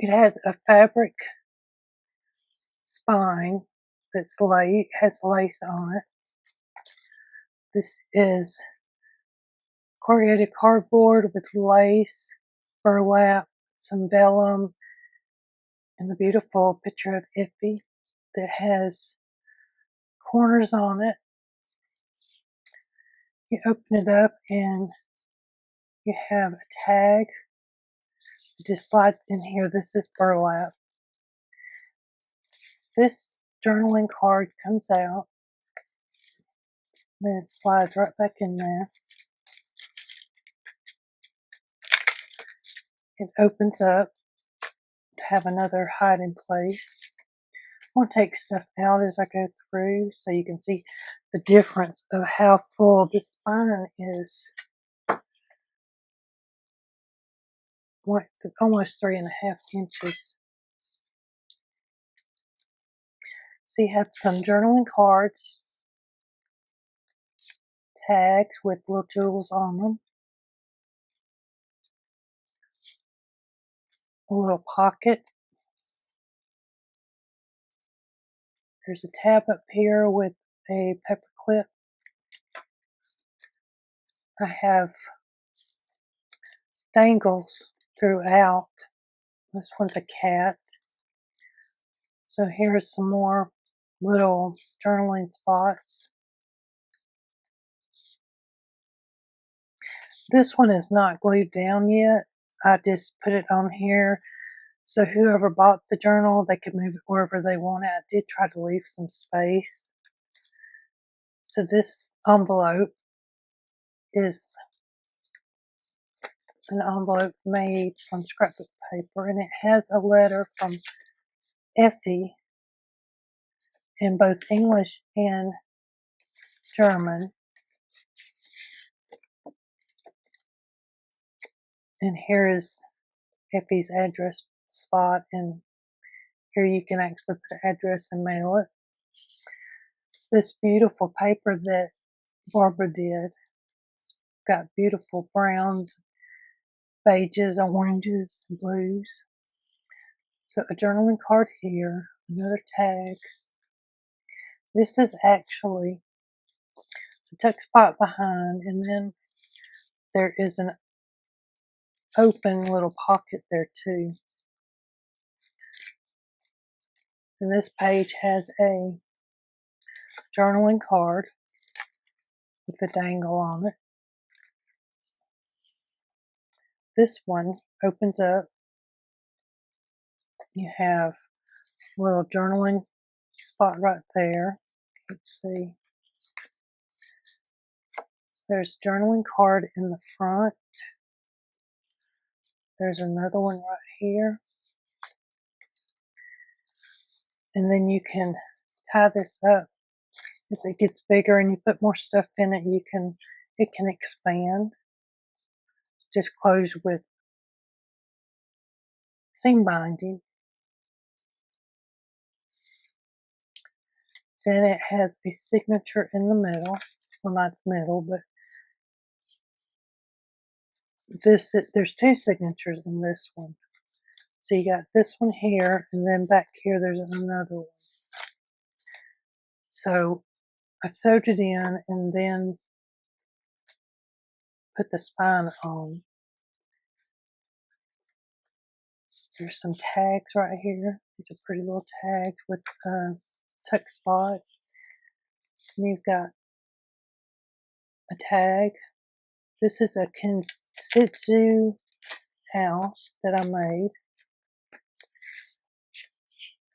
It has a fabric spine that's has lace on it. This is corrugated cardboard with lace, burlap, some vellum, and the beautiful picture of Ephy that has corners on it. You open it up and you have a tag. It just slides in here. This is burlap. This journaling card comes out. Then it slides right back in there. It opens up to have another hiding place. I want to take stuff out as I go through so you can see the difference of how full this spine is. Almost 3.5 inches. So you have some journaling cards, tags with little jewels on them, a little pocket. There's a tab up here with a paper clip. I have dangles throughout. This one's a cat. So here's some more little journaling spots. This one is not glued down yet. I just put it on here so whoever bought the journal, they could move it wherever they want it. I did try to leave some space. So this envelope is an envelope made from scrapbook paper, and it has a letter from Ephy in both English and German. And here is Ephy's address spot, and here you can actually put an address and mail it. It's this beautiful paper that Barbara did. It's got beautiful browns, beiges, oranges, blues. So a journaling card here, another tag. This is actually the tuck spot behind, and then there is an open little pocket there too. And this page has a journaling card with a dangle on it. This one opens up. You have a little journaling spot right there. Let's see. There's a journaling card in the front. There's another one right here. And then you can tie this up. As it gets bigger and you put more stuff in it, it can expand. Just close with seam binding. Then it has a signature in the middle. Well, not the middle, but there's two signatures in this one. So you got this one here, and then back here there's another one. So I sewed it in and then put the spine on. There's some tags right here. These are pretty little tags with tuck spot. And you've got a tag. This is a kintsugi house that I made.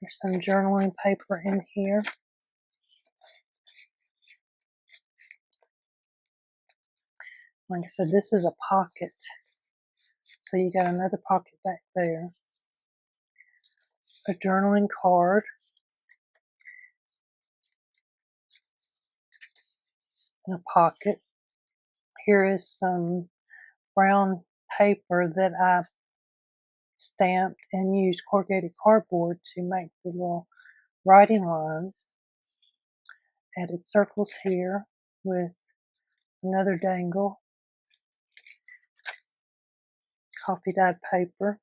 There's some journaling paper in here. Like I said, this is a pocket. So you got another pocket back there. A journaling card. And a pocket. Here is some brown paper that I stamped and used corrugated cardboard to make the little writing lines. Added circles here with another dangle. Coffee dyed paper.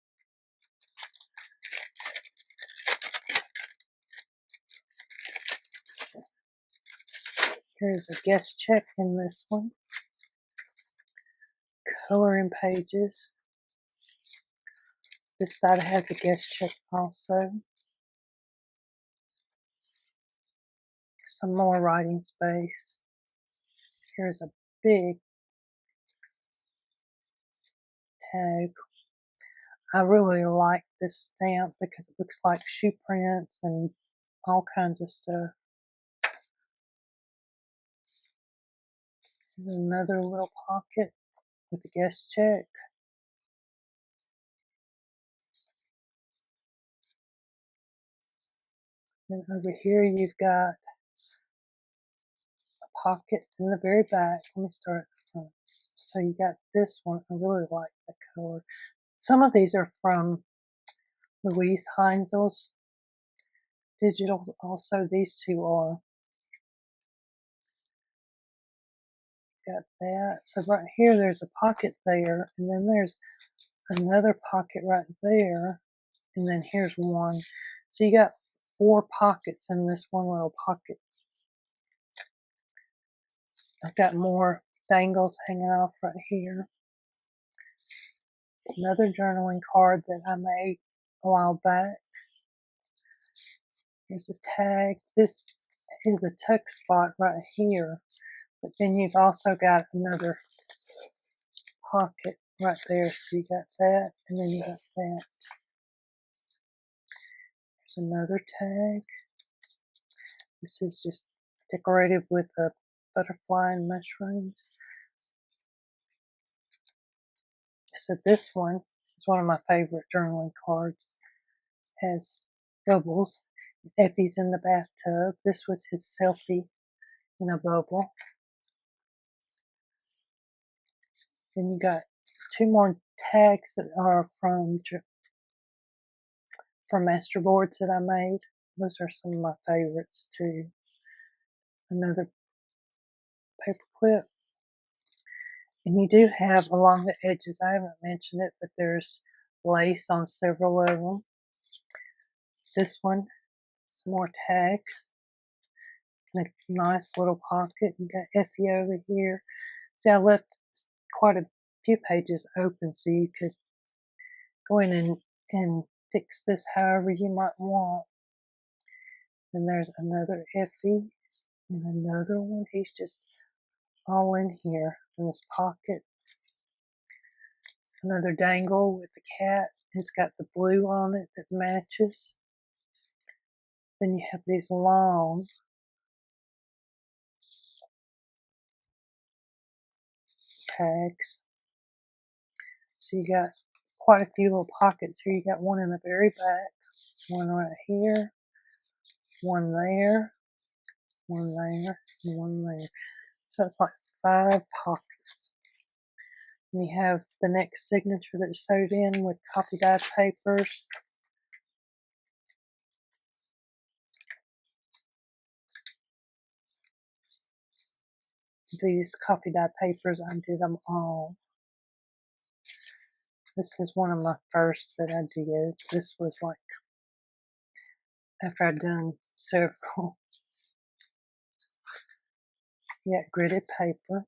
Here's a guest check in this one. Coloring pages. This side has a guest check also. Some more writing space. Here's a big tag. I really like this stamp because it looks like shoe prints and all kinds of stuff. Here's another little pocket with a guest check. And over here you've got a pocket in the very back. Let me start at the front. So you got this one. I really like the color. Some of these are from Luise Heinzl's digital. Also, these two are. Got that. So right here there's a pocket there, and then there's another pocket right there, and then here's one. So you got 4 pockets in this one little pocket. I've got more dangles hanging off right here. Another journaling card that I made a while back. Here's a tag. This is a tuck spot right here, but then you've also got another pocket right there. So you got that, and then you got that. There's another tag. This is just decorative with a butterfly and mushrooms. So this one is one of my favorite journaling cards. It has bubbles. Ephy's in the bathtub. This was his selfie in a bubble. Then you got 2 more tags that are from master boards that I made. Those are some of my favorites too. Another paper clip. And you do have along the edges, I haven't mentioned it, but there's lace on several of them. This one, some more tags. And a nice little pocket. You got Ephy over here. See, I left quite a few pages open so you could go in and fix this however you might want. And there's another Ephy and another one. He's just all in here in this pocket. Another dangle with the cat. It's got the blue on it that matches. Then you have these long tags. So you got quite a few little pockets here. You got one in the very back, one right here, one there, one there, and one there. So it's like 5 pockets. And you have the next signature that's sewed in with copy dyed papers. These copy dyed papers, I did them all. This is one of my first that I did. This was like after I'd done several. You got gridded paper.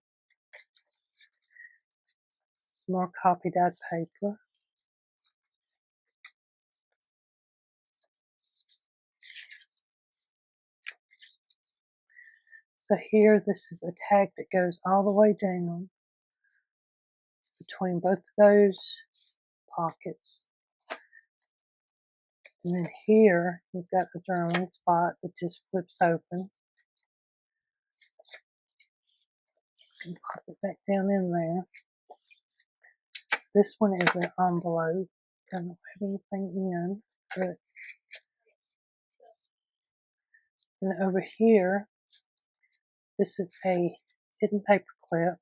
Some more copy dyed paper. So here, this is a tag that goes all the way down between both of those pockets. And then here, you've got the journaling spot that just flips open. You can pop it back down in there. This one is an envelope. I don't have anything in, but and over here, this is a hidden paper clip.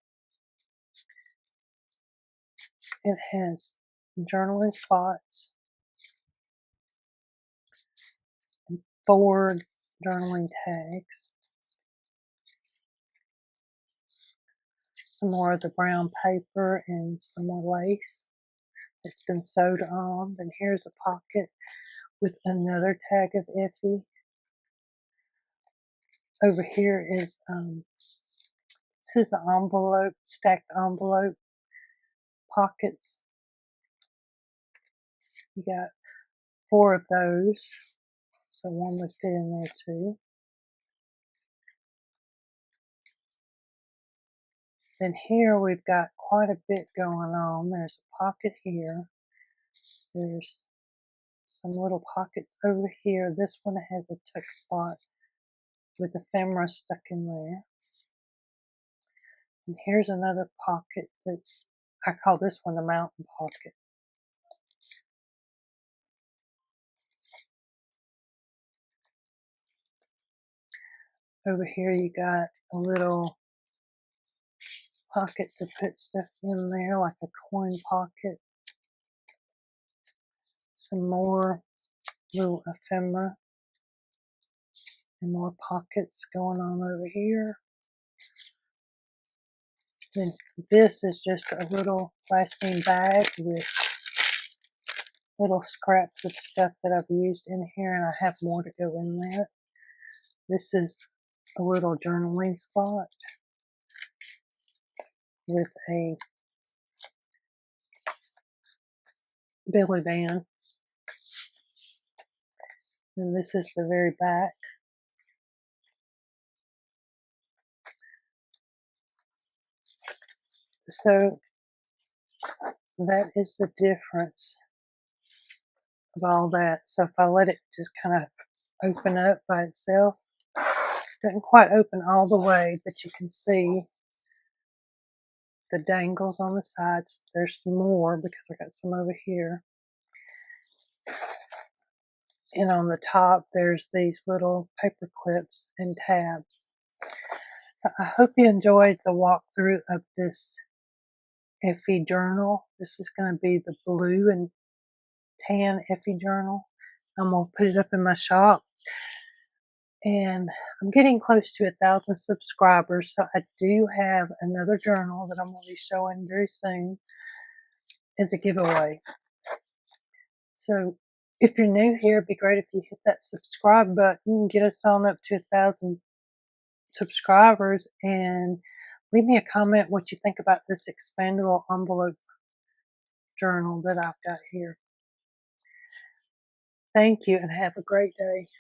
It has journaling spots and 4 journaling tags. Some more of the brown paper and some more lace that's been sewed on. Then here's a pocket with another tag of Ephy. Over here is, this is an envelope, stacked envelope pockets. You got 4 of those, so one would fit in there too. Then here we've got quite a bit going on. There's a pocket here. There's some little pockets over here. This one has a tuck spot with ephemera stuck in there. And here's another pocket that's, I call this one the mountain pocket. Over here you got a little pocket to put stuff in there, like a coin pocket. Some more little ephemera and more pockets going on over here. Then this is just a little plastic bag with little scraps of stuff that I've used in here, and I have more to go in there. This is a little journaling spot with a belly band. And this is the very back. So that is the difference of all that. So if I let it just kind of open up by itself, it doesn't quite open all the way, but you can see the dangles on the sides. There's some more because I got some over here. And on the top, there's these little paper clips and tabs. I hope you enjoyed the walkthrough of this Ephy journal. This is going to be the blue and tan Ephy journal. I'm going to put it up in my shop. And I'm getting close to 1,000 subscribers, so I do have another journal that I'm going to be showing very soon as a giveaway. So if you're new here, it'd be great if you hit that subscribe button and get us on up to 1,000 subscribers, and leave me a comment what you think about this expandable envelope journal that I've got here. Thank you and have a great day.